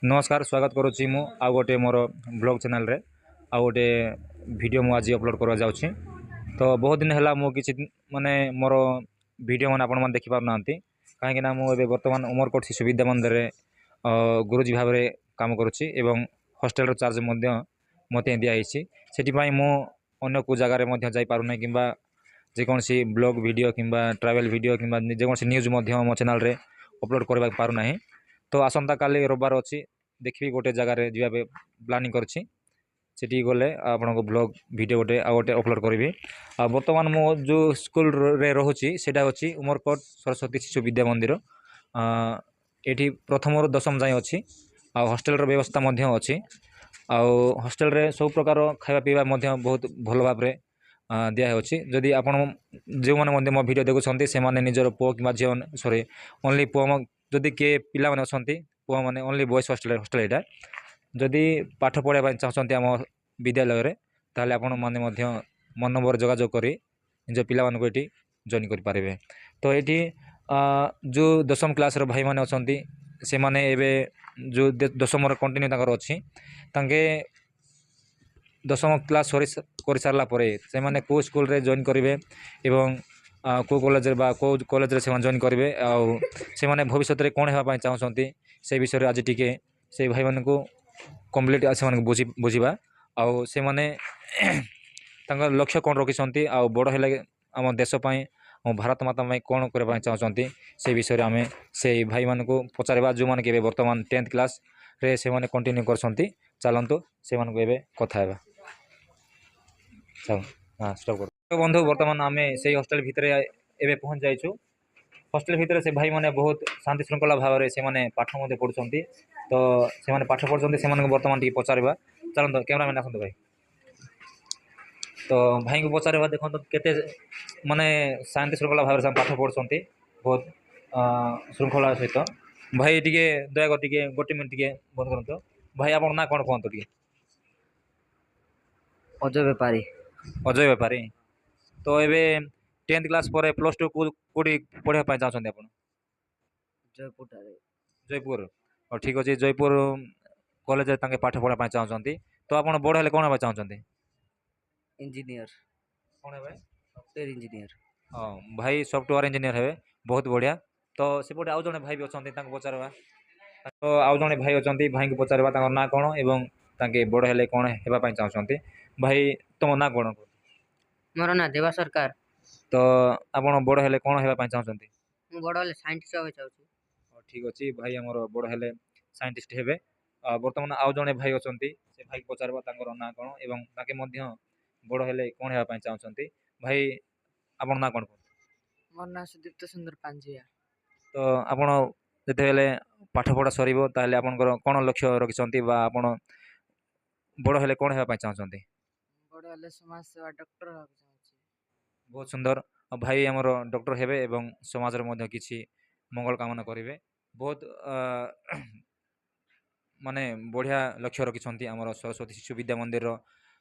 नमस्कार स्वागत करुच्ची मु आउ गोटे मोर ब्लॉग चैनल रे आउ गोटे वीडियो मु आज अपलोड करवा जाउछि। तो बहुत दिन है मु किछि माने मोर वीडियो मन आपण मन देखि पार नांती काहे कि ना मु एबे वर्तमान उमरकोट शिशु विद्या मंदिर रे गुरुजी भाव रे काम करुछि एवं हॉस्टल रो चार्ज मध्य मते दिया हिछि। सेति पई मु अन्य को जगह रे मध्य जाई पारु नै किबा जे कोनसी ब्लॉग वीडियो किबा ट्रैवल वीडियो किबा जे कोनसी न्यूज़ मध्य मो चैनल रे अपलोड करबा पारु नाही। तो आसंता काली रविवार अच्छी देखी गोटे जगार जावाई प्लानिंग करछि सेठी गले आपन को ब्लॉग वीडियो गोटे आ गोटे अपलोड करी। आ बर्तमान मो जो स्कूल रे रहूची सेटा होची उमरकोट सरस्वती शिशु विद्या मंदिर। एठी प्रथम रो दशम जाय अछि आ हॉस्टल रो व्यवस्था मध्य अछि। आ हॉस्टल रे सब प्रकार खाଇବା पीवा मध्य बहुत भल भाव रे दिया होछि। जदि आपण जो माने मो वीडियो देखुछन्ती से माने निजर पो कि झियो सॉरी ओनली पो जदि के पिला माने अछन्ती पुआ माने ओनली बॉयज हॉस्टल एटा जदि पाठ पढ़ा चाहते आम विद्यालय रे ताले आपण माने मध्य मन नंबर जोगाजोग करी निज पिला मानको एटी जॉइन करि पारिबे। तो एटी जो दशम क्लास रो भाई माने अछन्ती से माने एबे जो दशम रो कंटिन्यू ताकर अछि तांके दशम क्लास कर सारला परे से माने को स्कूल रे जॉइन करिवे एवं को कॉलेज रे बा को कॉलेज रे से जॉइन करिवे आ से माने भविष्य रे कोन हेबा पय चाहछन्ती से विषय रे आज टिके से भाई माने को कंप्लीट से माने बुझिबा आ से माने तांकर लक्ष्य कोन रखिसन्ती आ बड़ हेले हम देश पय हम भारत माता पय कोन करबा चाहछन्ती से विषय रे हमें से भाई माने को पचारबा जो माने के वर्तमान 10th क्लास रे से माने कंटिन्यू करसन्ती चलंतु से माने को एबे कथा हेबा। हाँ स्टॉप कर। तो बंधु वर्तमान आम से हॉस्टल भितर एवं पहुँच जाइछु। हॉस्टल भितर से भाई माने बहुत शांति श्रृंखला भाव में से माने पाठ मध्य पढ़ुछन्ती। तो से माने पाठ पढ़ुछन्ती से माने वर्तमान टिके पचारबा चलंतो कैमरामैन आसंतो भाई। तो भाई को पचारबा देखंतो केते माने शांति श्रृंखला भाव में पाठ पढ़ुछन्ती बहुत श्रृंखला सहित। भाई टिके दया कर टिके गोटे मिनिट टिके बंद करंतो। भाई आपन ना कोन कहंतो टिके। अजय बेपारी। अजय बेपारी। तो एबे 10th क्लास पर +2 कोडी पढ़ा पाए चाहछन्ती आपन। जयपुर ठारे। जयपुर और ठीक अछि जयपुर कॉलेज रे तांके पाठ पढ़ा पाए चाहछन्ती। तो आपन बड़ हेले कोन हेबा चाहछन्ती। इंजीनियर। कोन हेबे सॉफ्टवेयर इंजीनियर। हां भाई सॉफ्टवेयर इंजीनियर हेबे बहुत बढ़िया। तो सेपटे आउ जने भाई भी अछन्ती तांको पचारबा। तो आउ जने भाई अछन्ती भाई को पचारबा तांको ना कोन एवं तांके बड़ हेले कोन हेबा पाए चाहछन्ती। भाई तुम ना कोन। मोर ना देवा सरकार। तो आपन बड़ हेले कोन हेबा पाए चाहछन्ती। मु बड़ हेले साइंटिस्ट होय चाहूची। ठीक अछि भाई हमर बड़ हेले साइंटिस्ट हेबे। वर्तमान आउ जने भाई अछन्ती से भाई पचारबा तांकर ना कोन एवं ताके मध्य बड़ हेले कोन हेबा पाए चाहछन्ती। भाई आपन ना कोन। मोर ना सुदीप्त सुंदर पांजिया। तो आपन जते हेले पाठ पढ़ा सरीबो ताले आपनकर कोन लक्ष्य रखिसन्ती बा आपन बड़ हेले कोन हेबा पाए चाहछन्ती। बड़ हेले समाज सेवा डॉक्टर होय चाहूची। बहुत सुंदर भाई हमर डॉक्टर हेबे एवं समाज रे मध्य किछि मंगल कामना करिवे। बहुत माने बढ़िया लक्ष्य रखिसन्ती हमर सरस्वती शिशु विद्या मंदिर रो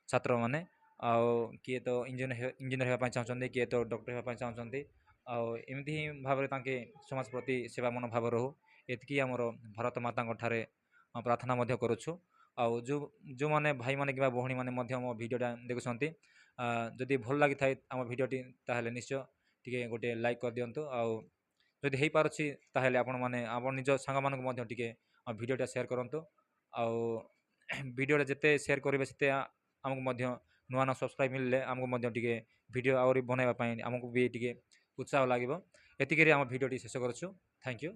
छात्र माने। आउ किए तो इंजीनियर हेबा पाए चाहछन्ती किए तो डॉक्टर हेबा पाए चाहछन्ती। आउ एमिति ही भाव रे तांके समाज प्रति सेवा मनोभाव रहू एतकी हमर भारत माता ठारे प्रार्थना मध्य करूछु। आउ जो माने भाई माने किबा भौणी माने मध्य मो वीडियोटा देखुसन्ती जदि भल लागि थाए हम वीडियोटी ताहेले निश्चय टिके गोटे लाइक कर दियंतु। आउ जदि हेई पारुछि ताहेले आपण माने आपण निज संग मानक मध्य टिके वीडियोटा शेयर करंतु। आउ वीडियोटा जते शेयर करिवे सेते हमकु मध्य नुआ नुआ सब्सक्राइब मिलले हमकु मध्य टिके वीडियो आउरी बनाइबा पई हमकु भी टिके उत्साह लागिबो। एतिकरी हम वीडियोटी शेष करछु। Thank you.